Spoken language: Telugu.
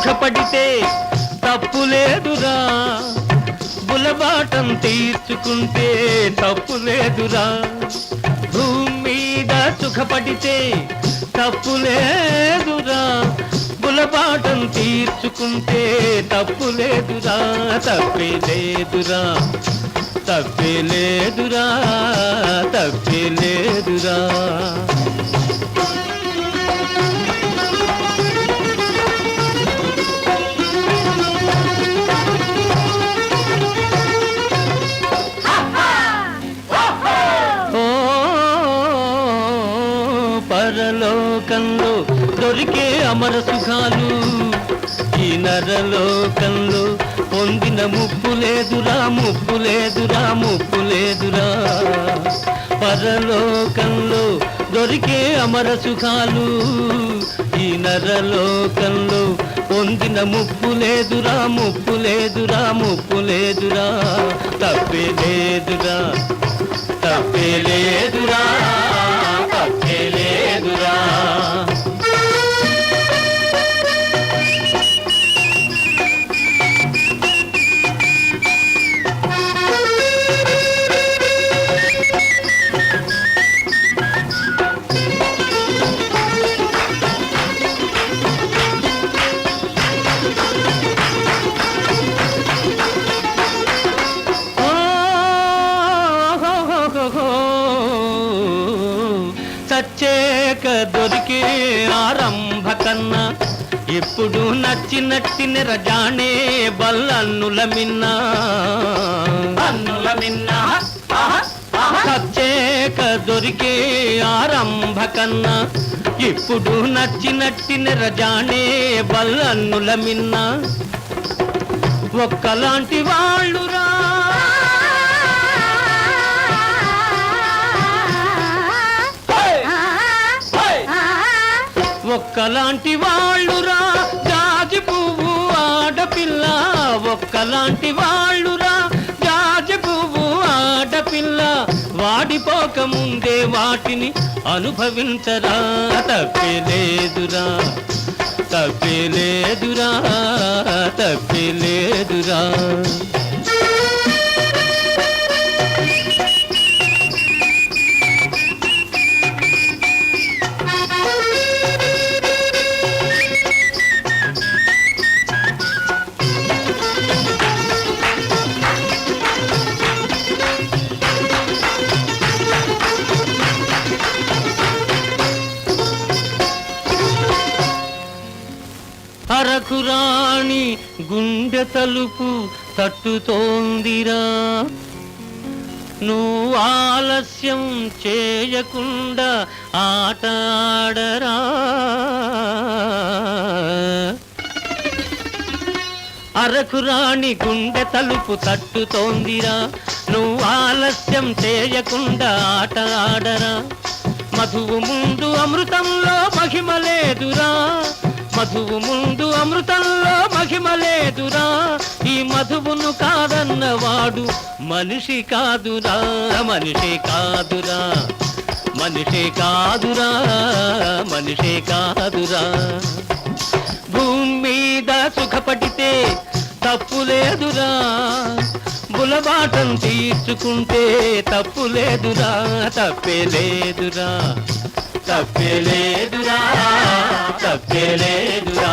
సుఖపడితే తప్పు లేదురా, బులబాటం తీర్చుకుంటే తప్పు లేదురా. భూమి మీద సుఖపడితే తప్పు లేదురా, బులబాటం తీర్చుకుంటే తప్పు లేదురా. తప్పే లేదురా, తప్పే లేదురా, తప్పే లేదురా. పరలోకంలో దొరికే అమర సుఖాలు ఈ నరలోకంలో పొందిన ముప్పు లేదురా, ముప్పు లేదురా, ముప్పు లేదురా. పరలోకంలో దొరికే అమర సుఖాలు ఈ నరలోకంలో పొందిన ముప్పు లేదురా, ముప్పు లేదురా, ముప్పు లేదురా. తప్పే లేదురా, తప్పే లేదురా, తప్పే లేదురా. సచ్చేక దొరికే ఆరంభ కన్నా ఇప్పుడు నచ్చినట్టిన రజానే బల్లన్నుల మిన్నా, అన్నుల మిన్నా. సచ్చేక దొరికే ఆరంభ కన్నా ఇప్పుడు నచ్చినట్టిన రజానే బల్లన్నుల మిన్నా. ఒక్కలాంటి వాళ్ళురా, ఒక్కలాంటి వాళ్ళురా జాజి పువ్వు ఆడపిల్ల. ఒక్కలాంటి వాళ్ళురా జాజి పువ్వు ఆడపిల్ల. వాడిపోక ముందే వాటిని అనుభవించరా. తప్పే లేదురా, తప్పే లేదురా, తప్పే లేదురా. అరకురాణి గుండె తలుపు తట్టుతోందిరా, నువ్వు ఆలస్యం చేయకుండా ఆటాడరా. అరకురాణి గుండె తలుపు తట్టుతోందిరా, నువ్వు ఆలస్యం చేయకుండా ఆట ఆడరా. మధువు ముందు అమృతంలో మహిమ లేదురా, మధువు ముందు అమృతంలో మహిమ లేదురా. ఈ మధువును కాదన్నవాడు మనిషి కాదురా, మనిషి కాదురా, మనిషి కాదురా, మనిషి కాదురా. భూమి మీద సుఖపడితే తప్పు లేదురా, బులబాటం తీర్చుకుంటే తప్పు లేదురా. తప్పే లేదురా, తప్పే లేదురా, తప్పే లేదురా.